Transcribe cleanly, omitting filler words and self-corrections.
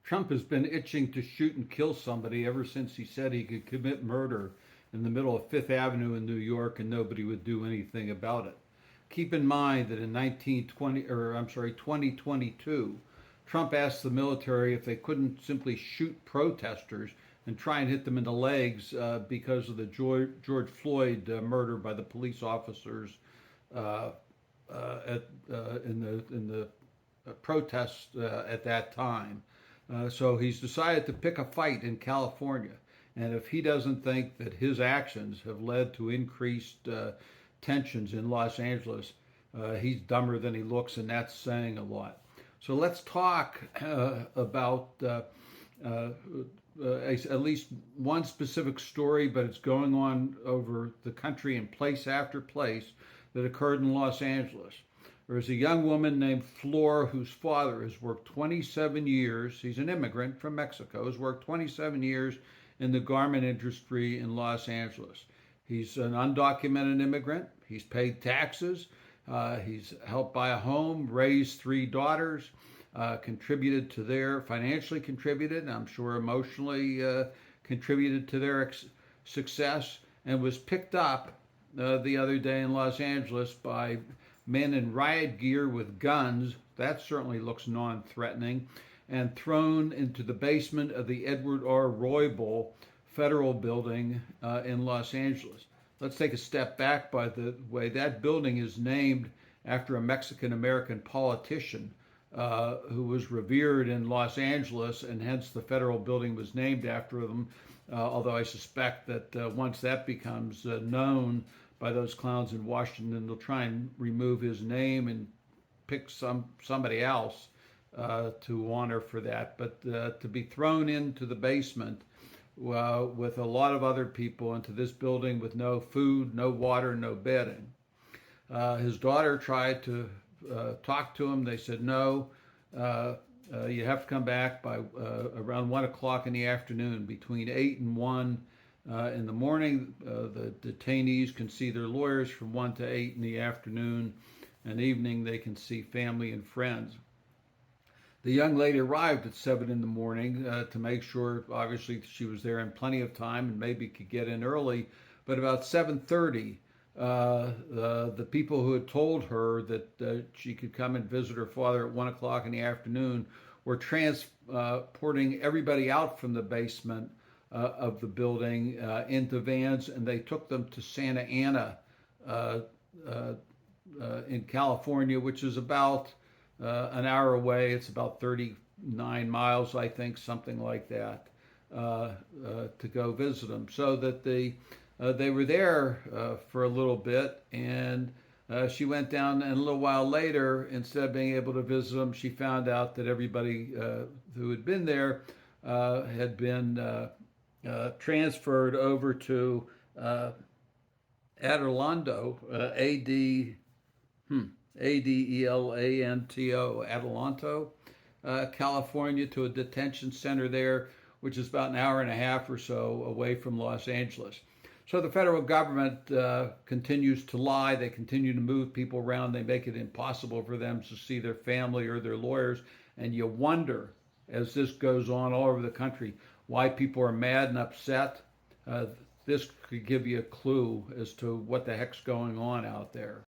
Trump has been itching to shoot and kill somebody ever since he said he could commit murder in the middle of Fifth Avenue in New York and nobody would do anything about it. Keep in mind that in 2022, Trump asked the military if they couldn't simply shoot protesters and try and hit them in the legs because of the George Floyd murder by the police officers uh, in the protests at that time. So he's decided to pick a fight in California. And if he doesn't think that his actions have led to increased tensions in Los Angeles, he's dumber than he looks, and that's saying a lot. So let's talk about at least one specific story, but it's going on over the country in place after place that occurred in Los Angeles. There is a young woman named Flor whose father has worked 27 years. He's an immigrant from Mexico, has worked 27 years in the garment industry in Los Angeles. He's an undocumented immigrant. He's paid taxes. He's helped buy a home, raised three daughters, financially contributed, and I'm sure emotionally contributed to their success, and was picked up the other day in Los Angeles by men in riot gear with guns. That certainly looks non-threatening, and thrown into the basement of the Edward R. Roybal Federal Building in Los Angeles. Let's take a step back. By the way, that building is named after a Mexican-American politician who was revered in Los Angeles, and hence the federal building was named after them, although I suspect that once that becomes known by those clowns in Washington, they'll try and remove his name and pick somebody else to honor for that. But to be thrown into the basement with a lot of other people into this building with no food, no water, no bedding. His daughter tried to talk to him. They said, no, you have to come back by around 1 o'clock in the afternoon. Between 8 and 1 in the morning, the detainees can see their lawyers. From 1 to 8 in the afternoon and evening, they can see family and friends. The young lady arrived at 7 in the morning to make sure, obviously, she was there in plenty of time and maybe could get in early. But about 7:30, the people who had told her that she could come and visit her father at 1 o'clock in the afternoon were transporting everybody out from the basement of the building into vans, and they took them to Santa Ana in California, which is about an hour away. It's about 39 miles, I think, something like that, to go visit them. So that they were there for a little bit, and she went down, and a little while later, instead of being able to visit them, she found out that everybody who had been there had been transferred over to Adelanto, Adelanto, Adelanto, California, to a detention center there, which is about an hour and a half or so away from Los Angeles. So the federal government continues to lie. They continue to move people around. They make it impossible for them to see their family or their lawyers. And you wonder, as this goes on all over the country, why people are mad and upset. This could give you a clue as to what the heck's going on out there.